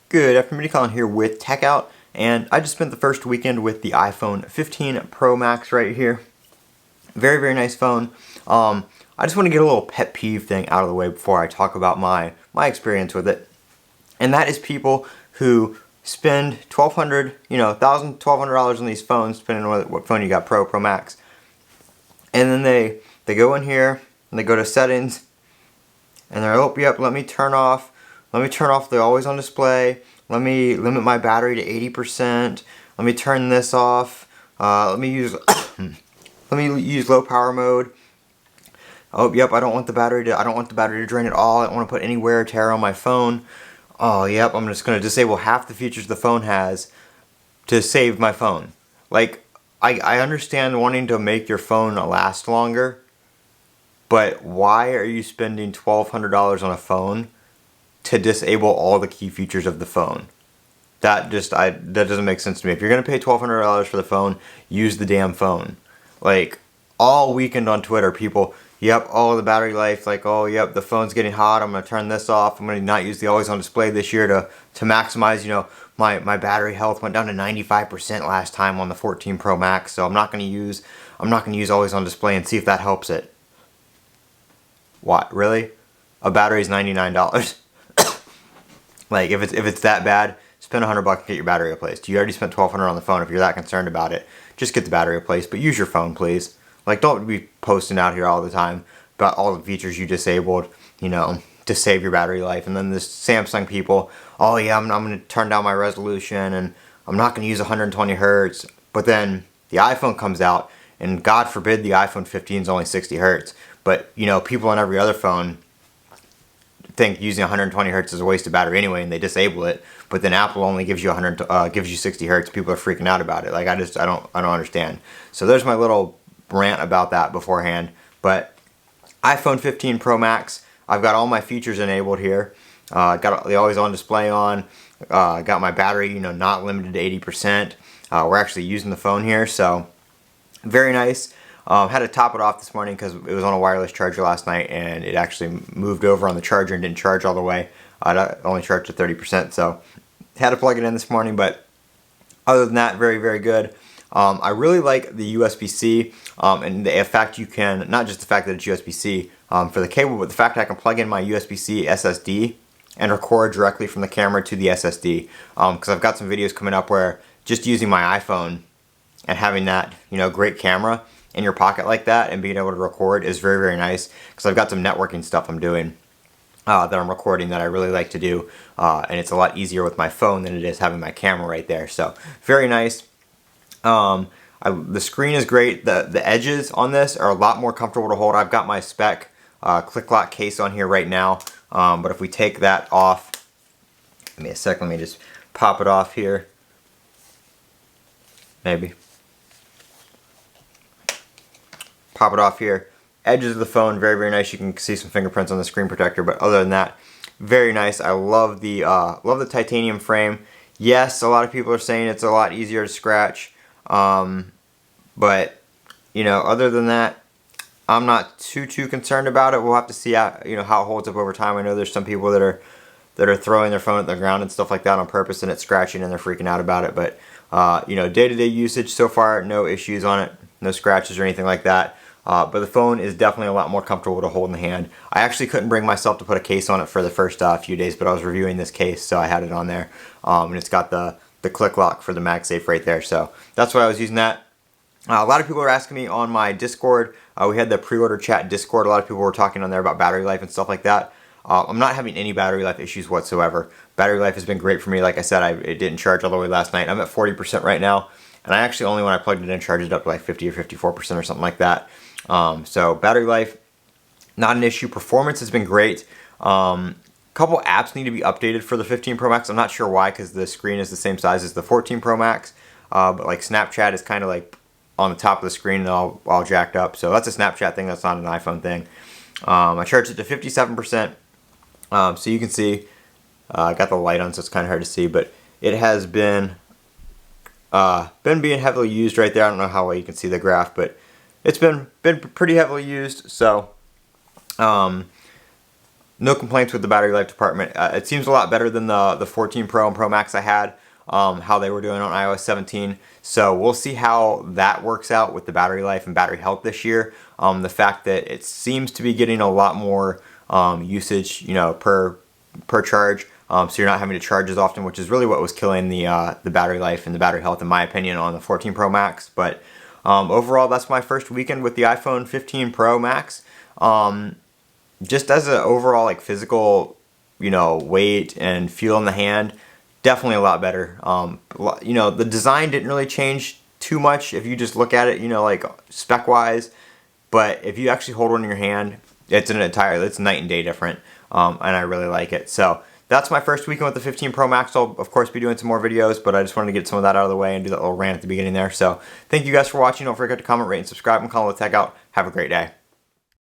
Good afternoon, Colin here with Techout, and I just spent the first weekend with the iPhone 15 Pro Max right here. Very, very nice phone. I just want to get a little pet peeve thing out of the way before I talk about my experience with it, and that is people who spend $1,200, $1,000, $1,200 on these phones, depending on what phone you got, Pro Max, and then they go in here and they go to settings, and they're, oh, yep, let me turn off the always on display. Let me limit my battery to 80%. Let me turn this off. Let me use low power mode. Oh, yep, I don't want the battery to drain at all. I don't want to put any wear or tear on my phone. Oh, yep, I'm just going to disable half the features the phone has to save my phone. Like, I understand wanting to make your phone last longer, but why are you spending $1,200 on a phone to disable all the key features of the phone? That doesn't make sense to me. If you're gonna pay $1,200 for the phone, use the damn phone. Like, all weekend on Twitter, people, yep, oh, the battery life, like, oh, yep, the phone's getting hot, I'm gonna turn this off, I'm gonna not use the always on display this year to maximize, my battery health went down to 95% last time on the 14 Pro Max, so I'm not gonna use always on display and see if that helps it. What, really? A battery is $99. Like, if it's that bad, spend $100 and get your battery replaced. You already spent $1,200 on the phone. If you're that concerned about it, just get the battery replaced. But use your phone, please. Like, don't be posting out here all the time about all the features you disabled, to save your battery life. And then this Samsung people, oh yeah, I'm going to turn down my resolution and I'm not going to use 120 hertz. But then the iPhone comes out, and God forbid the iPhone 15 is only 60 hertz. But people on every other phone think using 120 hertz is a waste of battery anyway, and they disable it. But then Apple only gives you 60 hertz. People are freaking out about it. Like, I don't understand. So there's my little rant about that beforehand. But iPhone 15 Pro Max, I've got all my features enabled here. Got the always on display on. Got my battery, not limited to 80%. We're actually using the phone here, so very nice. Had to top it off this morning because it was on a wireless charger last night, and it actually moved over on the charger and didn't charge all the way. It only charged to 30%, so had to plug it in this morning. But other than that, very, very good. I really like the USB-C, and the fact you can, not just the fact that it's USB-C for the cable, but the fact that I can plug in my USB-C SSD and record directly from the camera to the SSD. Because I've got some videos coming up where just using my iPhone and having that, great camera in your pocket like that and being able to record is very, very nice, because I've got some networking stuff I'm doing that I'm recording that I really like to do, and it's a lot easier with my phone than it is having my camera right there. So very nice. The screen is great. The edges on this are a lot more comfortable to hold. I've got my spec click lock case on here right now, but if we take that off, give me a sec, let me just pop it off here, maybe. Pop it off here. Edges of the phone, very, very nice. You can see some fingerprints on the screen protector, but other than that, very nice. I love the titanium frame. Yes, a lot of people are saying it's a lot easier to scratch, but other than that, I'm not too concerned about it. We'll have to see how it holds up over time. I know there's some people that are throwing their phone at the ground and stuff like that on purpose, and it's scratching and they're freaking out about it. But day-to-day usage so far, no issues on it, no scratches or anything like that. But the phone is definitely a lot more comfortable to hold in the hand. I actually couldn't bring myself to put a case on it for the first few days, but I was reviewing this case, so I had it on there. And it's got the click lock for the MagSafe right there, so that's why I was using that. A lot of people are asking me on my Discord. We had the pre-order chat Discord. A lot of people were talking on there about battery life and stuff like that. I'm not having any battery life issues whatsoever. Battery life has been great for me. Like I said, it didn't charge all the way last night. I'm at 40% right now, and I actually only, when I plugged it in, charged it up to like 50 or 54% or something like that. So battery life, not an issue. Performance has been great. Couple apps need to be updated for the 15 Pro Max. I'm not sure why, because the screen is the same size as the 14 Pro Max. But like Snapchat is kind of like on the top of the screen and all jacked up. So that's a Snapchat thing. That's not an iPhone thing. I charged it to 57%. So you can see, I got the light on, so it's kind of hard to see, but it has been been being heavily used right there. I don't know how well you can see the graph, but it's been pretty heavily used. So no complaints with the battery life department. It seems a lot better than the 14 Pro and Pro Max I had, how they were doing on iOS 17. So we'll see how that works out with the battery life and battery health this year. The fact that it seems to be getting a lot more usage, per charge. So you're not having to charge as often, which is really what was killing the battery life and the battery health, in my opinion, on the 14 Pro Max. But overall, that's my first weekend with the iPhone 15 Pro Max. Just as an overall like physical, weight and feel in the hand, definitely a lot better. The design didn't really change too much if you just look at it, like spec wise. But if you actually hold one in your hand, it's night and day different. And I really like it. So that's my first weekend with the 15 Pro Max. I'll of course be doing some more videos, but I just wanted to get some of that out of the way and do that little rant at the beginning there. So thank you guys for watching. Don't forget to comment, rate, and subscribe, and call the Techout. Have a great day.